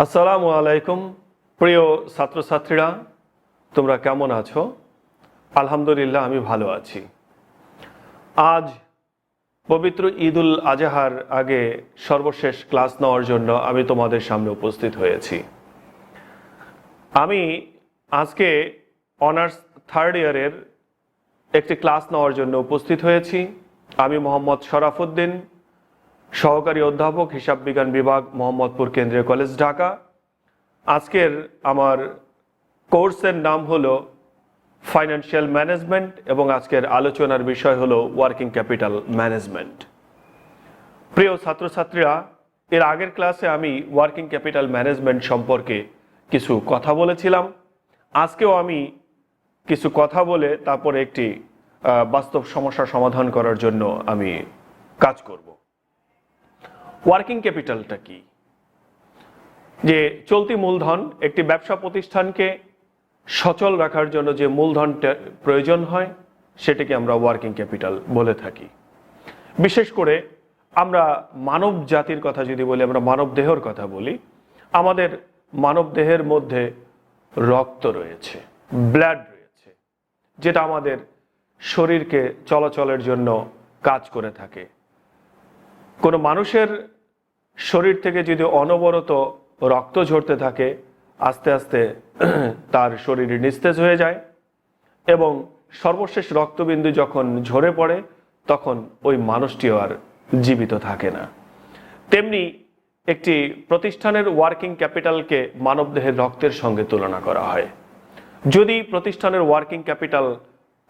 আসসালামু আলাইকুম প্রিয় ছাত্রছাত্রীরা, তোমরা কেমন আছো? আলহামদুলিল্লাহ আমি ভালো আছি। আজ পবিত্র ঈদুল আজহার আগে সর্বশেষ ক্লাস নেওয়ার জন্য আমি তোমাদের সামনে উপস্থিত হয়েছি। আমি আজকে অনার্স থার্ড ইয়ারের একটি ক্লাস নেওয়ার জন্য উপস্থিত হয়েছি। আমি মোহাম্মদ শরাফুদ্দিন, সহকারী অধ্যাপক, হিসাব বিজ্ঞান বিভাগ, মোহাম্মদপুর কেন্দ্রীয় কলেজ, ঢাকা। আজকের আমার কোর্সের নাম হলো ফাইন্যান্সিয়াল ম্যানেজমেন্ট এবং আজকের আলোচনার বিষয় হলো ওয়ার্কিং ক্যাপিটাল ম্যানেজমেন্ট। প্রিয় ছাত্রছাত্রীরা, এর আগের ক্লাসে আমি ওয়ার্কিং ক্যাপিটাল ম্যানেজমেন্ট সম্পর্কে কিছু কথা বলেছিলাম। আজকেও আমি কিছু কথা বলে তারপরে একটি বাস্তব সমস্যা সমাধান করার জন্য আমি কাজ করব। ওয়ার্কিং ক্যাপিটালটা কি? যে চলতি মূলধন, একটি ব্যবসা প্রতিষ্ঠানকে সচল রাখার জন্য যে মূলধনটা প্রয়োজন হয় সেটাকে আমরা ওয়ার্কিং ক্যাপিটাল বলে থাকি। বিশেষ করে আমরা মানব জাতির কথা যদি বলি, আমরা মানব দেহের কথা বলি, আমাদের মানব দেহের মধ্যে রক্ত রয়েছে, ব্লাড রয়েছে, যেটা আমাদের শরীরকে চলাচলের জন্য কাজ করে থাকে। কোনো মানুষের শরীর থেকে যদি অনবরত রক্ত ঝরতে থাকে, আস্তে আস্তে তার শরীর নিস্তেজ হয়ে যায় এবং সর্বশেষ রক্তবিন্দু যখন ঝরে পড়ে তখন ওই মানুষটিও আর জীবিত থাকে না। তেমনি একটি প্রতিষ্ঠানের ওয়ার্কিং ক্যাপিটালকে মানবদেহের রক্তের সঙ্গে তুলনা করা হয়। যদি প্রতিষ্ঠানের ওয়ার্কিং ক্যাপিটাল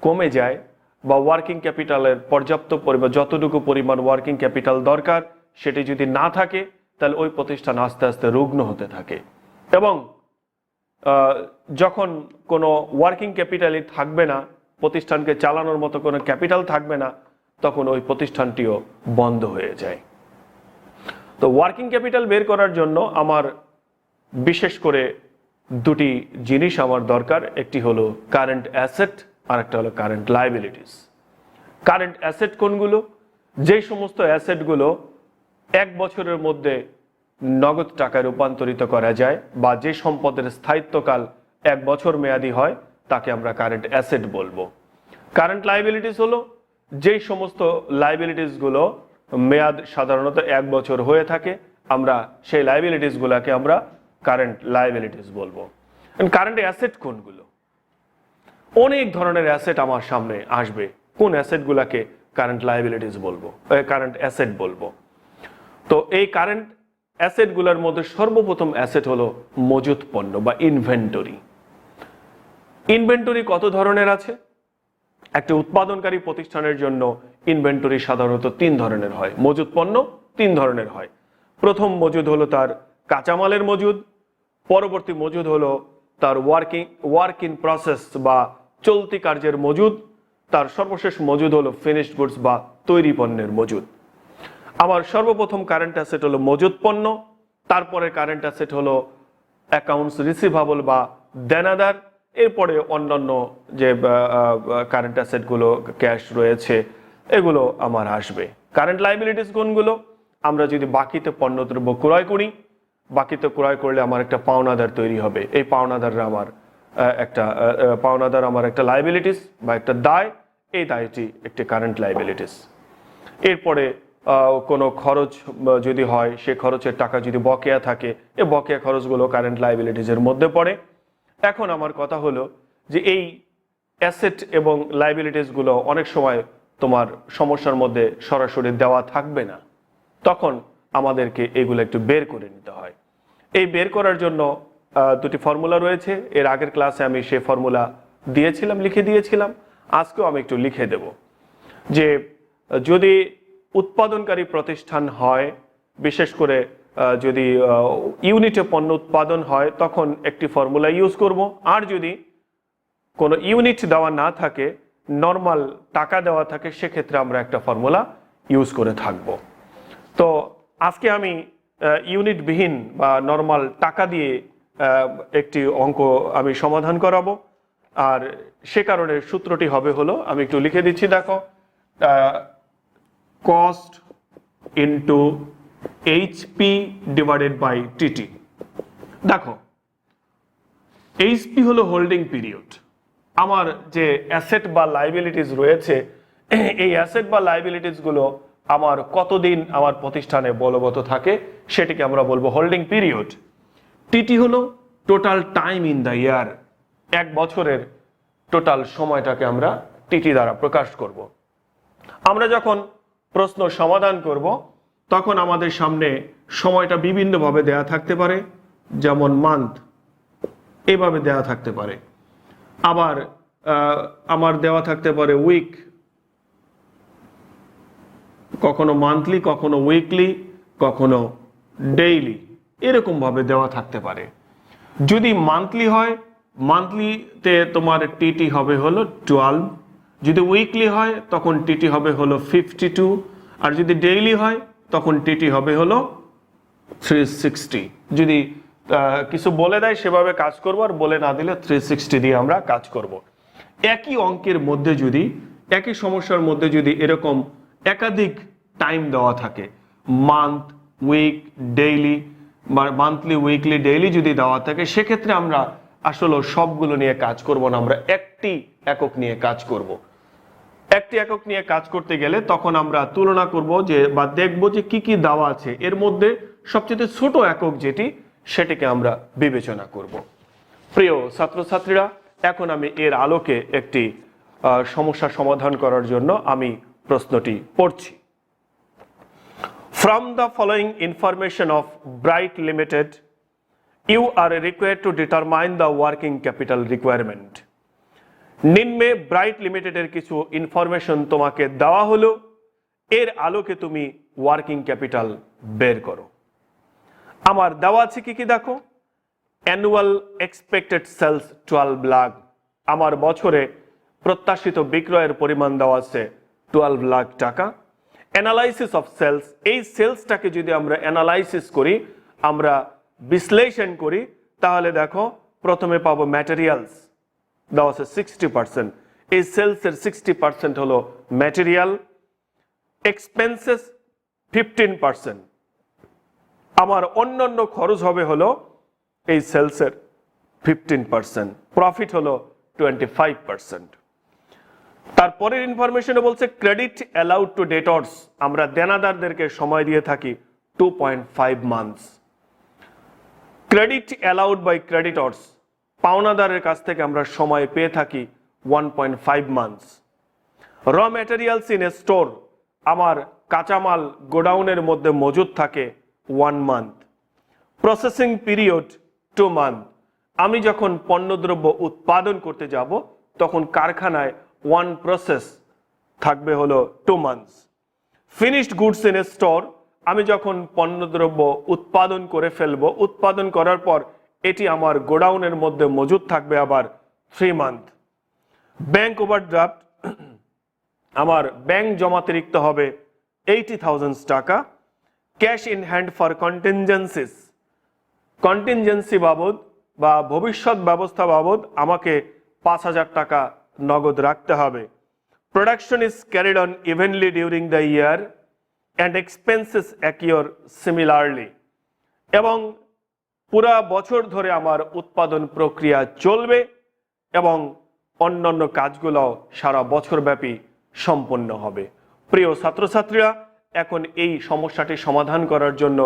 কমে যায় বা ওয়ার্কিং ক্যাপিটালের পর্যাপ্ত পরিমাণ, যতটুকু পরিমাণ ওয়ার্কিং ক্যাপিটাল দরকার সেটি যদি না থাকে, তাহলে ওই প্রতিষ্ঠান আস্তে আস্তে রুগ্ন হতে থাকে এবং যখন কোনো ওয়ার্কিং ক্যাপিটালই থাকবে না, প্রতিষ্ঠানকে চালানোর মতো কোনো ক্যাপিটাল থাকবে না, তখন ওই প্রতিষ্ঠানটিও বন্ধ হয়ে যায়। তো ওয়ার্কিং ক্যাপিটাল বের করার জন্য আমার বিশেষ করে দুটি জিনিস আমার দরকার। একটি হলো কারেন্ট অ্যাসেট আর একটা হলো কারেন্ট লায়াবিলিটিস। কারেন্ট অ্যাসেট কোনগুলো? যেই সমস্ত অ্যাসেটগুলো এক বছরের মধ্যে নগদ টাকায় রূপান্তরিত করা যায় বা যে সম্পদের স্থায়িত্বকাল এক বছর মেয়াদি হয় তাকে আমরা কারেন্ট অ্যাসেট বলবো। কারেন্ট লায়াবিলিটিস হলো যেই সমস্ত লায়াবিলিটিসগুলো মেয়াদ সাধারণত এক বছর হয়ে থাকে, আমরা সেই লায়াবিলিটিসগুলোকে আমরা কারেন্ট লায়াবিলিটিস বলবো। কারেন্ট অ্যাসেট কোনগুলো? অনেক ধরনের অ্যাসেট আমার সামনে আসবে, কোন অ্যাসেটগুলোকে কারেন্ট লায়াবিলিটিস বলবো, কারেন্ট অ্যাসেট বলবো। তো এই কারেন্ট অ্যাসেটগুলোর মধ্যে সর্বপ্রথম অ্যাসেট হলো মজুত পণ্য বা ইনভেন্টরি। ইনভেন্টরি কত ধরনের আছে? একটা উৎপাদনকারী প্রতিষ্ঠানের জন্য ইনভেন্টরি সাধারণত তিন ধরনের হয়। মজুত পণ্য তিন ধরনের হয়। প্রথম মজুদ হলো তার কাঁচামালের মজুদ, পরবর্তী মজুদ হলো তার ওয়ার্ক ইন প্রসেস বা চলতি কার্যের মজুদ, তার সর্বশেষ মজুদ হলো ফিনিশড গুডস বা তৈরি পণ্যের মজুদ। আমার সর্বপ্রথম কারেন্ট অ্যাসেট হলো মজুদ পণ্য, তারপরে কারেন্ট অ্যাসেট হলো অ্যাকাউন্টস রিসিভাবল বা দেনাদার, এরপরে অন্যান্য যে কারেন্ট অ্যাসেটগুলো ক্যাশ রয়েছে এগুলো আমার আসবে। কারেন্ট লায়াবিলিটিস কোনগুলো? আমরা যদি বাকিতে পণ্যদ্রব্য ক্রয় করি, বাকিতে ক্রয় করলে আমার একটা পাওনাদার তৈরি হবে। এই পাওনাদার আমার একটা লায়াবিলিটিস বা একটা দায়, এই দায়টি একটি কারেন্ট লায়াবিলিটিস। এরপরে কোনো খরচ যদি হয়, সে খরচের টাকা যদি বকেয়া থাকে, এই বকেয়া খরচগুলো কারেন্ট লায়াবিলিটিসের মধ্যে পড়ে। এখন আমার কথা হলো যে এই অ্যাসেট এবং লায়াবিলিটিসগুলো অনেক সময় তোমার সমস্যার মধ্যে সরাসরি দেওয়া থাকবে না, তখন আমাদেরকে এগুলো একটু বের করে নিতে হয়। এই বের করার জন্য দুটি ফর্মুলা রয়েছে। এর আগের ক্লাসে আমি সেই ফর্মুলা লিখে দিয়েছিলাম। আজকেও আমি একটু লিখে দেব যে যদি উৎপাদনকারী প্রতিষ্ঠান হয়, বিশেষ করে যদি ইউনিটে পণ্য উৎপাদন হয়, তখন একটি ফর্মুলা ইউজ করব। আর যদি কোনো ইউনিট দেওয়া না থাকে, নর্মাল টাকা দেওয়া থাকে, সেক্ষেত্রে আমরা একটা ফর্মুলা ইউজ করে থাকব। তো আজকে আমি ইউনিটবিহীন বা নর্মাল টাকা দিয়ে একটি অঙ্ক আমি সমাধান করাবো। আর সে কারণে সূত্রটি হবে হলো, আমি একটু লিখে দিচ্ছি, দেখো, cost into HP divided by TT। দেখো, এইচপি হলো হোল্ডিং পিরিয়ড। আমার যে অ্যাসেট বা লাইবিলিটিস রয়েছে, এই অ্যাসেট বা লাইবিলিটিস গুলো আমার কতদিন আমার প্রতিষ্ঠানে বলবৎ থাকে সেটিকে আমরা বলবো হোল্ডিং পিরিয়ড। টিটি হলো total time in the year, এক বছরের টোটাল সময়টাকে আমরা টিটি দ্বারা প্রকাশ করব। আমরা যখন প্রশ্ন সমাধান করব তখন আমাদের সামনে সময়টা বিভিন্নভাবে দেয়া থাকতে পারে, যেমন মান্থ এভাবে দেয়া থাকতে পারে, আবার আমার দেওয়া থাকতে পারে উইক, কখনো মান্থলি, কখনো উইকলি, কখনো ডেইলি, এরকম ভাবে দেওয়া থাকতে পারে। যদি মান্থলি হয়, মান্থলিতে তোমার টিটি হবে হলো 12, যদি উইকলি হয় তখন টিটি হবে হলো 52, আর যদি ডেইলি হয় তখন টিটি হবে হলো 360। যদি কিছু বলে দেয় সেভাবে কাজ করব, আর বলে না দিলে 360 দিয়ে আমরা কাজ করব। একই অঙ্কের মধ্যে যদি, একই সমস্যার মধ্যে যদি এরকম একাধিক টাইম দেওয়া থাকে, মান্থ, উইক, ডেইলি বা মান্থলি, উইকলি, ডেইলি যদি দেওয়া থাকে, সেক্ষেত্রে আমরা আসলে সবগুলো নিয়ে কাজ করব না, আমরা একটি একক নিয়ে কাজ করব। একটি একক নিয়ে কাজ করতে গেলে তখন আমরা তুলনা করব যে, বা দেখব যে কি কি দেওয়া আছে, এর মধ্যে সবচেয়ে ছোট একক যেটি, সেটিকে আমরা বিবেচনা করব। প্রিয় ছাত্রছাত্রীরা, এখন আমি এর আলোকে একটি সমস্যা সমাধান করার জন্য আমি প্রশ্নটি পড়ছি। From the following information of Bright Limited, you are required to determine the working capital requirement. নিম্নে ব্রাইট লিমিটেডের কিছু ইনফরমেশন তোমাকে দেওয়া হলো, এর আলোকে তুমি ওয়ার্কিং ক্যাপিটাল বের করো। আমার দেওয়া আছে কি কি দেখো। অ্যানুয়াল এক্সপেক্টেড সেলস 12 লাখ, আমার বছরে প্রত্যাশিত বিক্রয়ের পরিমাণ দেওয়া আছে 12 লাখ টাকা। অ্যানালাইসিস অফ সেলস, এই সেলসটাকে যদি আমরা অ্যানালাইসিস করি, আমরা বিশ্লেষণ করি, তাহলে দেখো প্রথমে পাবো ম্যাটেরিয়ালস, দেওয়া আছে 60%, এই সেলসের 60% হলো ম্যাটেরিয়াল। এক্সপেন্সেস 15%, আমার অন্যান্য খরচ হবে হলো এই সেলসের 15%, প্রফিট হলো 25%। তারপরের ইনফরমেশনে বলছে ক্রেডিট অ্যালাউড টু ডেটর্স, আমরা দেনাদারদেরকে সময় দিয়ে থাকি 2.5 months. Credit allowed by creditors, পাওনাদারের কাছ থেকে আমরা সময় পেয়ে থাকি 1.5 মান্থস। র ম্যাটেরিয়ালস ইন এ স্টোর, আমার কাঁচামাল গোডাউনের মধ্যে মজুদ থাকে 1 মান্থ। প্রসেসিং পিরিয়ড 2 মান্থ, আমি যখন পণ্যদ্রব্য উৎপাদন করতে যাব তখন কারখানায় 1 প্রসেস থাকবে হলো 2 months. Finished goods in a store, আমি যখন পণ্যদ্রব্য উৎপাদন করে ফেলবো, উৎপাদন করার পর এটি আমার গোডাউনের মধ্যে মজুদ থাকবে আবার 3 মান্থ। ব্যাংক ওভারড্রাফট, আমার ব্যাংক জমাতিরিক্ত হবে 80,000 টাকা। Cash in hand for contingencies, contingency বাবদ বা ভবিষ্যৎ ব্যবস্থা বাবদ আমাকে 5,000 টাকা নগদ রাখতে হবে। Production is carried on evenly during the year and expenses accrue similarly, এবং পুরা বছর ধরে আমার উৎপাদন প্রক্রিয়া চলবে এবং অন্যান্য কাজগুলো সারা বছরব্যাপী সম্পন্ন হবে। প্রিয় ছাত্রছাত্রীরা, এখন এই সমস্যাটি সমাধান করার জন্য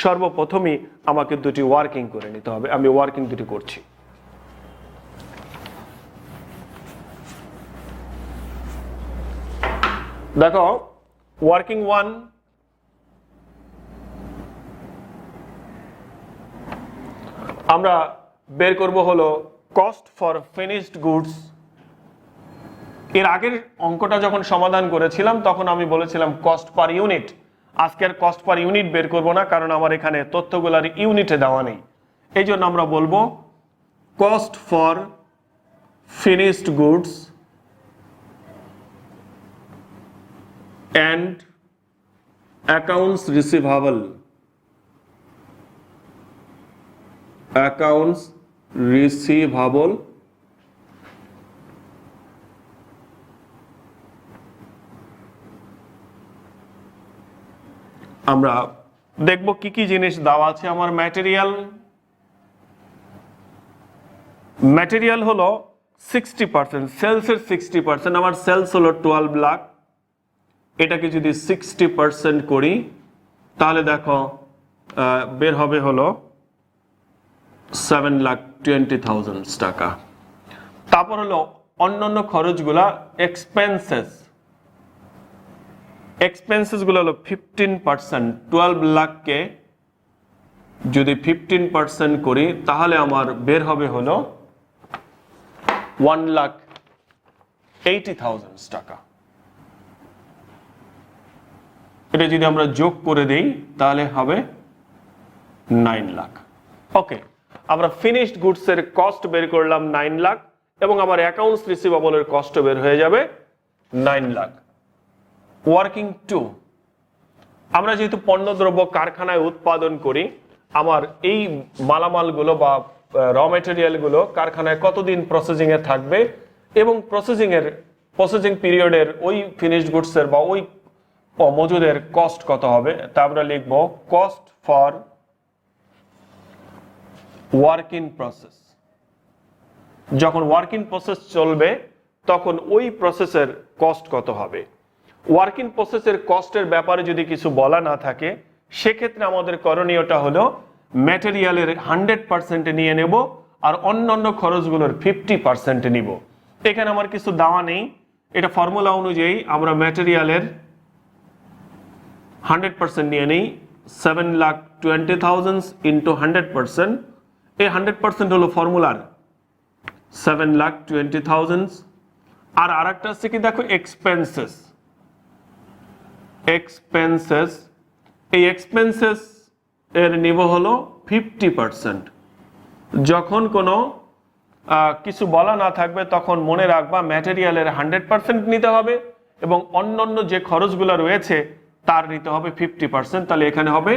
সর্বপ্রথমই আমাকে দুটি ওয়ার্কিং করে নিতে হবে। আমি ওয়ার্কিং দুটি করছি। দেখো, ওয়ার্কিং 1, আমরা বের করব হলো কস্ট ফর ফিনিশড গুডস। এর আগের অঙ্কটা যখন সমাধান করেছিলাম তখন আমি বলেছিলাম কস্ট পার ইউনিট। আজকের কস্ট পার ইউনিট বের করব না, কারণ আমার এখানে তথ্যগুলার ইউনিটে দেওয়া নেই। এই জন্য আমরা বলবো cost for finished goods and accounts receivable, accounts receivable আমরা দেখব কি কি জিনিস দেওয়া আছে। আমার ম্যাটেরিয়াল ম্যাটেরিয়াল হলো 60%, সেলসের 60%, আমার সেলস হলো 12 লাখ, এটাকে যদি 60% করি তাহলে দেখো বের হবে হলো 7,20,000 টাকা। তারপর হলো অন্যান্য খরচগুলা, এক্সপেন্সেস গুলো হলো 15%, 12 লাখকে যদি 15% করি তাহলে আমার বের হবে হলো 1,80,000 টাকা। এটা যদি আমরা যোগ করে দেই তাহলে হবে 9 লাখ। ওকে, আমরা ফিনিশড গুডস এর কস্ট বের করলাম 9 লাখ এবং আমার অ্যাকাউন্টস রিসিভেবল এর কস্ট বের হয়ে যাবে 9 লাখ। ওয়ার্কিং 2, আমরা যেহেতু পণ্যদ্রব্য কারখানায় উৎপাদন করি, আমার এই মালামালগুলো বা র মেটেরিয়ালগুলো কারখানায় কতদিন প্রসেসিং এ থাকবে এবং প্রসেসিং পিরিয়ডের ওই ফিনিশড গুডস এর বা ওই মজুদের কস্ট কত হবে, তা আমরা লিখব cost for work in process. যখন ওয়ার্ক ইন প্রসেস চলবে তখন ওই প্রসেসের কস্ট কত হবে। ওয়ার্ক ইন প্রসেসের কস্টের ব্যাপারে যদি কিছু বলা না থাকে সেক্ষেত্রে আমাদের করণীয়টা হলো ম্যাটেরিয়ালের 100% নিয়ে নেব আর অন্যান্য খরচগুলোর 50% নিব। এখানে আমার কিছু দেওয়া নেই, এটা ফর্মুলা অনুযায়ী আমরা ম্যাটেরিয়ালের 100% নিয়ে নেই, 7,20,000 ইন্টু 100%, এই 100% হলো ফর্মুলার 7,20,000। আর আরেকটা আছে কি দেখো এক্সপেন্সেস, এই এক্সপেন্সেস এর নিব হলো 50%। যখন কোনো কিছু বলা না থাকবে তখন মনে রাখবা ম্যাটেরিয়ালের 100% নিতে হবে এবং অন্যান্য যে খরচগুলো রয়েছে তার নিতে হবে 50%, তাহলে এখানে হবে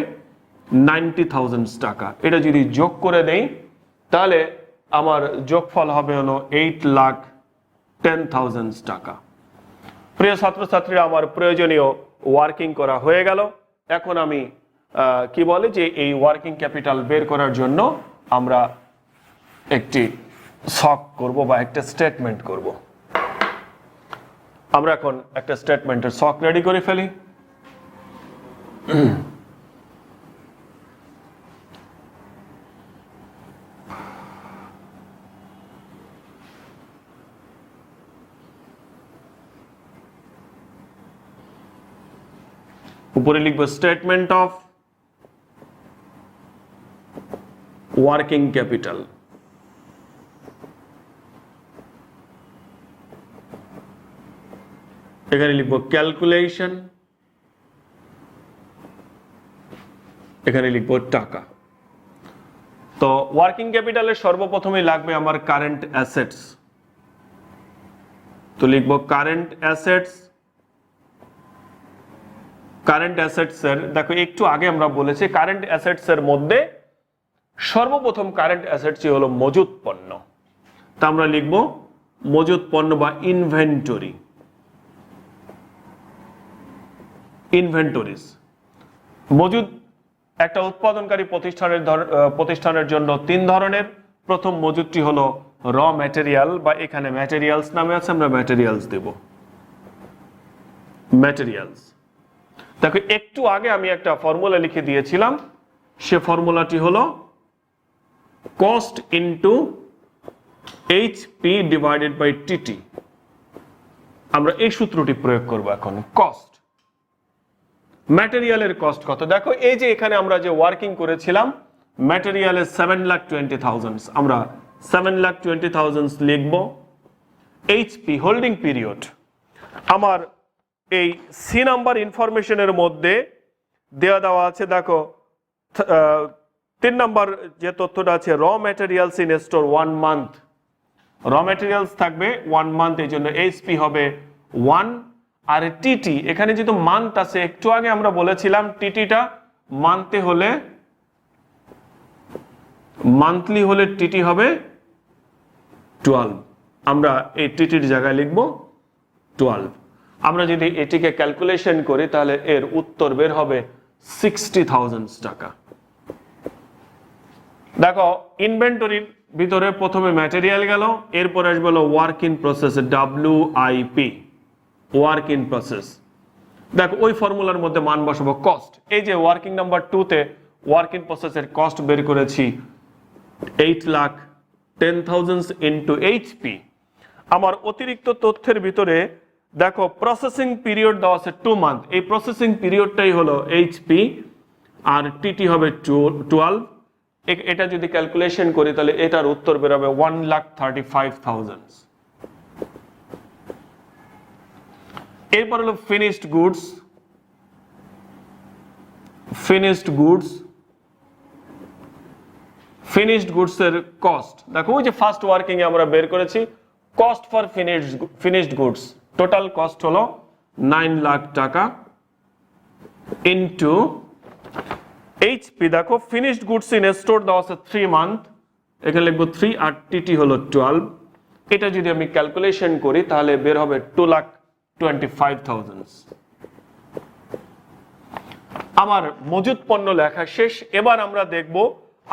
90,000 টাকা। এটা যদি যোগ করে দেই তাহলে আমার যোগফল হবে হলো 8,10,000 টাকা। প্রিয় ছাত্রছাত্রীরা, আমার প্রয়োজনীয় ওয়ার্কিং করা হয়ে গেল। এখন আমি কি বলে যে এই ওয়ার্কিং ক্যাপিটাল বের করার জন্য আমরা একটি শক করব বা একটা স্টেটমেন্ট করব। আমরা এখন একটা স্টেটমেন্টের শক রেডি করে ফেলি। উপরে লিখব স্টেটমেন্ট অফ ওয়ার্কিং ক্যাপিটাল। এখানে লিখব ক্যালকুলেশন, এখানে লিখব টাকা। তো ওয়ার্কিং ক্যাপিটালের সর্বপ্রথমে লাগবে আমার কারেন্ট অ্যাসেটস, তো লিখব কারেন্ট অ্যাসেটস। কারেন্ট অ্যাসেটস এর দেখো একটু আগে আমরা বলেছি কারেন্ট অ্যাসেটস এর মধ্যে সর্বপ্রথম কারেন্ট অ্যাসেটসই হলো মজুত পণ্য, তা আমরা লিখব মজুত পণ্য বা ইনভেন্টরি, ইনভেন্টরিজ। মজুদ একটা উৎপাদনকারী প্রতিষ্ঠানের জন্য 3 ধরনের। প্রথম মজুদটি হলো র ম্যাটেরিয়াল বা এখানে ম্যাটেরিয়ালস নামে আছে, আমরা ম্যাটেরিয়ালস দেব, ম্যাটেরিয়ালস। দেখো একটু আগে আমি একটা ফর্মুলা লিখে দিয়েছিলাম, সে ফর্মুলাটি হলো cost into HP divided by TT. আমরা এই সূত্রটি প্রয়োগ করব এখন। কস্ট, ম্যাটেরিয়ালের কস্ট কত, দেখো এই যে এখানে আমরা যে ওয়ার্কিং করেছিলাম ম্যাটেরিয়ালের 7,20,000, আমরা 7,20,000 লিখব। এইচপি হোল্ডিং পিরিয়ড, আমার এই সি নাম্বার ইনফরমেশনের মধ্যে দেওয়া আছে, দেখো 3 নাম্বার যে তথ্যটা আছে র ম্যাটেরিয়ালস ইন স্টোর 1 মান্থ, র ম্যাটেরিয়ালস থাকবে 1 মান্থ, এই জন্য এইচপি হবে 1। আর টিটি এখানে যেহেতু মান্থ আছে, একটু আগে আমরা বলেছিলাম টিটিটা মান্থে হলে, মান্থলি হলে টিটি হবে 12, আমরা এই টিটির জায়গায় লিখব 12। আমরা যদি এটিকে ক্যালকুলেশন করি তাহলে এর উত্তর বের হবে 60,000 টাকা। দেখো ইনভেন্টরির ভিতরে প্রথমে ম্যাটেরিয়াল গেল, এরপর আসবে হলো work in process, WIP, work in process. দেখো ওই ফর্মুলার মধ্যে মান বসাবো কস্ট। এই যে ওয়ার্কিং নাম্বার 2 তে ওয়ার্ক ইন প্রসেসের কস্ট বের করেছি 8,10,000 ইন্টু HP। আমার অতিরিক্ত তথ্যের ভিতরে দেখো প্রসেসিং পিরিয়ড দেওয়া আছে 2 মান্থ, এই প্রসেসিং পিরিয়ডটাই হলো HP, আর TT হবে 12। এটা যদি ক্যালকুলেশন করি তাহলে এটার উত্তর বেরোবে 1,35,000। এরপর হলো ফিনিশড গুডস। ফিনিশড গুডস এর কস্ট দেখো ওই যে ফার্স্ট ওয়ার্কিং এ আমরা বের করেছি cost for finished goods, total cost হলো 9 লাখ টাকা ইনটু HP। দেখো ফিনিশড গুডস ইন স্টোর দেওয়া আছে 3 মান্থ, এখানে লিখবো 3 আর TT হলো 12। এটা যদি আমি ক্যালকুলেশন করি তাহলে বের হবে 2,25,000। আমার মজুদ পণ্য লেখা শেষ। এবার আমরা দেখব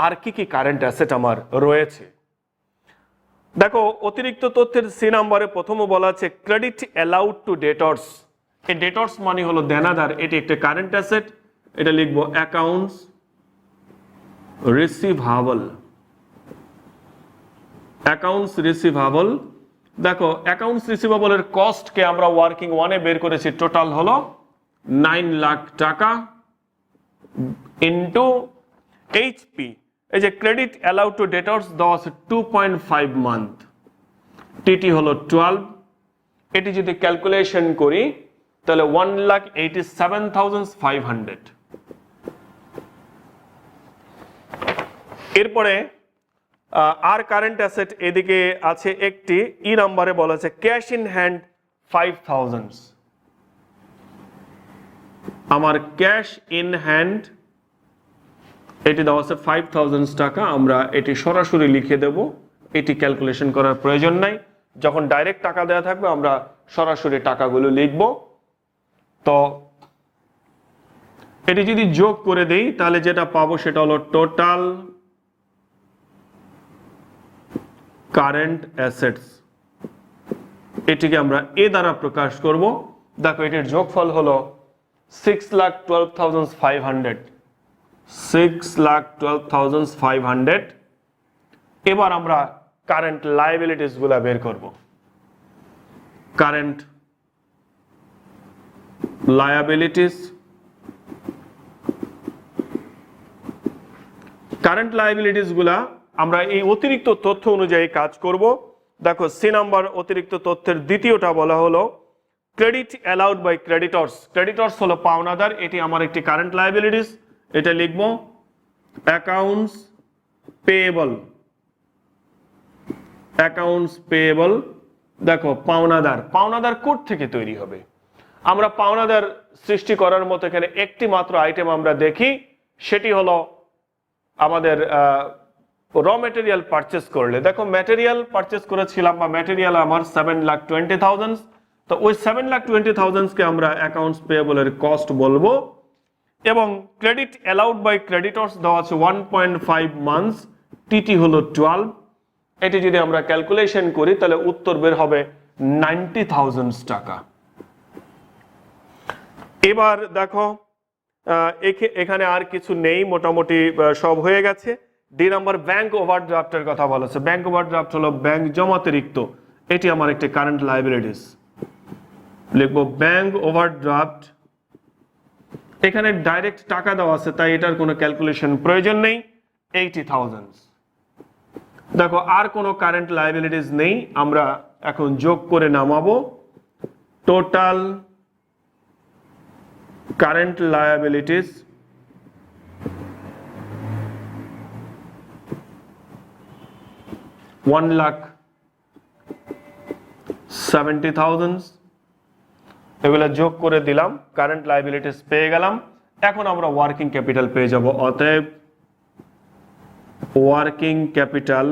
আর কি কি কারেন্ট অ্যাসেট আমার রয়েছে। দেখো অতিরিক্ত তথ্যের সি নাম্বারে প্রথমে বলা আছে ক্রেডিট অ্যালাউড টু ডেটর্স। এই ডেটর্স মানে হলো দেনাদার, এটি একটা কারেন্ট অ্যাসেট। এটা লিখবো অ্যাকাউন্টস রিসিভাবল, অ্যাকাউন্টস রিসিভাবল। দেখো অ্যাকাউন্টস রিসিভাবলের কস্ট কে আমরা ওয়ার্কিং 1 এ বের করেছি, টোটাল হলো 9 লাখ টাকা ইনটু HP। এই যে ক্রেডিট অ্যালাউড টু ডেটর্স দেওয়া আছে 2.5 মান্থ, TT হলো 12। এটি যদি ক্যালকুলেশন করি তাহলে 1,87,500। এরপরে আর কারেন্ট অ্যাসেট এদিকে আছে একটি ই নাম্বারে বলা আছে ক্যাশ ইন হ্যান্ড 5,000। আমার ক্যাশ ইন হ্যান্ড এটি দেওয়া আছে 5,000 টাকা, আমরা এটি সরাসরি লিখে দেব, এটি ক্যালকুলেশন করার প্রয়োজন নাই। যখন ডাইরেক্ট টাকা দেওয়া থাকবে আমরা সরাসরি টাকাগুলো লিখব। তো এটি যদি যোগ করে দেই তাহলে যেটা পাবো সেটা হলো টোটাল কারেন্ট অ্যাসেটস, এটিকে আমরা এ দ্বারা প্রকাশ করব। দেখো এটির যোগফল হলো 6,12,500, 6,12,500। এবার আমরা কারেন্ট লায়াবিলিটিস গুলা বের করব। কারেন্ট লায়াবিলিটিস, কারেন্ট লায়াবিলিটিস গুলা আমরা এই অতিরিক্ত তথ্য অনুযায়ী কাজ করব। দেখো সি নাম্বার অতিরিক্ত তথ্যের দ্বিতীয়টা বলা হলো credit allowed by creditors. Creditors হলো পাওনাদার, এটি আমার একটি কারেন্ট লায়াবিলিটিস। এটা লিখব অ্যাকাউন্টস পেয়েবল, অ্যাকাউন্টস পেয়েবল। দেখো পাওনাদার, পাওনাদার কোড থেকে তৈরি হবে। আমরা পাওনাদার সৃষ্টি করার মতো এখানে একটি মাত্র আইটেম আমরা দেখি, সেটি হলো আমাদের র মেটেরিয়াল পারচেস করলে। দেখো ম্যাটেরিয়াল পারচেস করেছিলাম বা ম্যাটেরিয়াল আমার 7,20,000, তো ওই 7,20,000 কে আমরা অ্যাকাউন্টস পেয়েবলের কস্ট বলবো। এবং ক্রেডিট অ্যালাউড বাই ক্রেডিটর্স দেওয়া আছে 1.5 মান্থস, TT হলো 12। এটি যদি আমরা ক্যালকুলেশন করি তাহলে উত্তর বের হবে 90,000 টাকা। এবার দেখো এখানে আর কিছু নেই, মোটামুটি সব হয়ে গেছে। ডি নাম্বার ব্যাংক ওভারড্রাফটের কথা বলেছে। ব্যাংক ওভারড্রাফট হলো ব্যাংক জমাতিরিক্ত, এটি আমার একটি কারেন্ট লায়াবিলিটিস। লিখবো ব্যাংক ওভারড্রাফট। এখানে ডাইরেক্ট টাকা দেওয়া আছে তাই এটার কোনো ক্যালকুলেশন প্রয়োজন নেই, 80,000। দেখো আর কোনো কারেন্ট লায়াবিলিটিস নেই, আমরা এখন যোগ করে নামাবো। Total current liabilities 1,70,000। এগুলা যোগ করে দিলাম, কারেন্ট লায়াবিলিটিস পেয়ে গেলাম। এখন আমরা ওয়ার্কিং ক্যাপিটাল পেয়ে যাব। অতএব ওয়ার্কিং ক্যাপিটাল,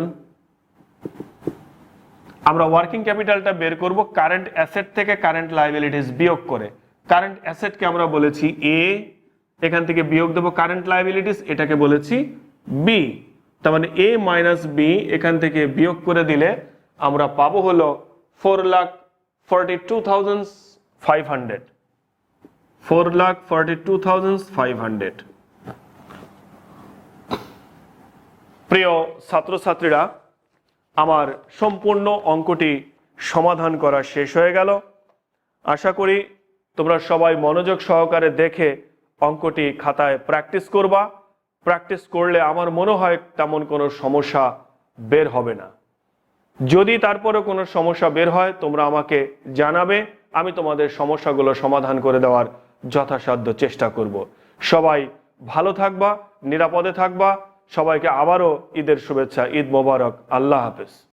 আমরা ওয়ার্কিং ক্যাপিটালটা বের করব কারেন্ট অ্যাসেট থেকে কারেন্ট লায়াবিলিটিস বিয়োগ করে। কারেন্ট অ্যাসেটকে আমরা বলেছি এ, এখান থেকে বিয়োগ দেব কারেন্ট লায়াবিলিটিস, এটাকে বলেছি বি। তার মানে a মাইনাস বি এখান থেকে বিয়োগ করে দিলে আমরা পাবো হলো 4,42,500। 4,42,500। প্রিয় ছাত্রছাত্রীরা, আমার সম্পূর্ণ অঙ্কটি সমাধান করা শেষ হয়ে গেল। আশা করি তোমরা সবাই মনোযোগ সহকারে দেখে অঙ্কটি খাতায় প্র্যাকটিস করবা। প্র্যাকটিস করলে আমার মনে হয় তেমন কোনো সমস্যা বের হবে না। যদি তারপরে কোনো সমস্যা বের হয় তোমরা আমাকে জানাবে, আমি তোমাদের সমস্যাগুলো সমাধান করে দেওয়ার যথাসাধ্য চেষ্টা করব। সবাই ভালো থাকবা, নিরাপদে থাকবা। সবাইকে আবারও ঈদের শুভেচ্ছা। ঈদ মোবারক। আল্লাহ হাফেজ।